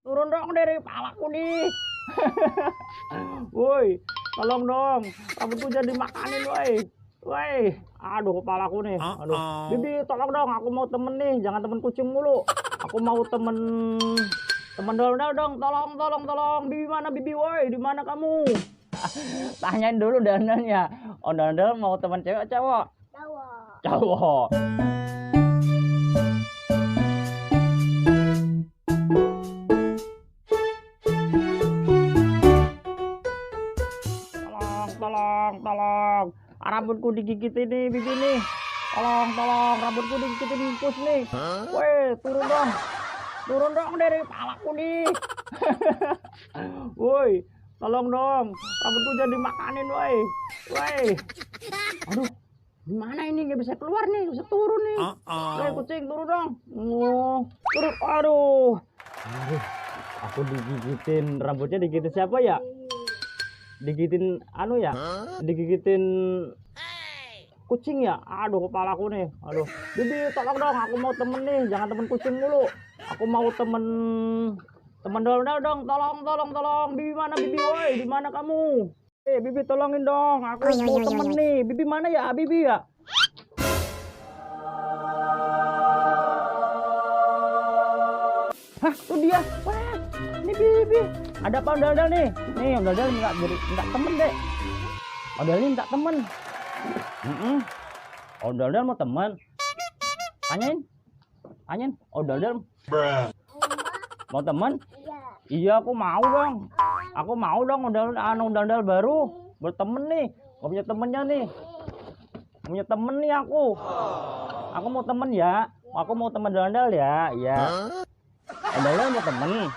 Turun dong dari palaku nih. Woi, tolong dong. Rambutku jadi makanin, woi. Woi, aduh kepalaku nih. Aduh. Bibi, tolong dong. Aku mau temen nih. Jangan temen kucing mulu. Aku mau temen temen dol dong. Tolong. Bibi mana Bibi, woi? Di mana kamu? Tanyain dulu dandannya. Ondel-ondel mau temen cewek cowok? Cowok. Cowok. Tolong. Rambutku digigit ini, Bibi nih. Tolong. Rambutku digigitin tikus nih. Woi, turun dong dari palaku nih. Woi, tolong dong. Rambutku jadi makanin, woi. Aduh, gimana ini? Nggak bisa keluar nih, bisa turun nih. Woi, kucing, turun dong. Turun. Aduh. Aku digigitin. Rambutnya digigitin siapa ya? Digigitin anu ya, digigitin kucing ya. Aduh kepalaku nih. Aduh, Bibi tolong dong, aku mau temen nih, jangan temen kucing mulu. Aku mau temen dol dong. Tolong. Bibi mana Bibi, woi? Di mana kamu? Bibi tolongin dong, aku mau temen nih. Bibi mana ya? Bibi ya. Hah, tuh dia. Wah, ini Bibi. Ada apa ondel-ondel nih? Nih ondel-ondel minta temen deh. Ondel ini minta temen. Ondel-ondel mau temen. Tanyain. Ondel-ondel mau temen? Iya, aku mau dong. Ondel-ondel baru bertemen nih. Gak punya temennya nih. Punya temen nih aku. Aku mau temen ya. Aku mau temen ondel-ondel ya. Iya. Ondel-ondel mau temen.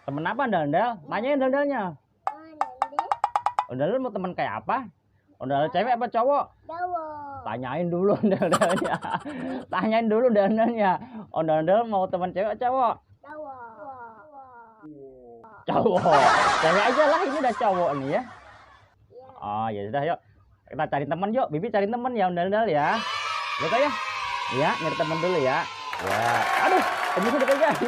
Temen apa ondel-ondel? Tanyain ondel-ondelnya. Ondel-ondel mau temen kayak apa? Ondel cewek apa cowok? Cowok. Tanyain dulu ondel-ondelnya. Ondel-ondel mau temen cewek cowok? Cowok. Cewek aja lah, ini udah cowok nih ya. Oh ya sudah, yuk. Kita cari temen yuk. Bibi cari temen ya ondel-ondel ya. Gitu ya. Iya, nyari temen dulu ya. Ya. Aduh, temennya udah pegang.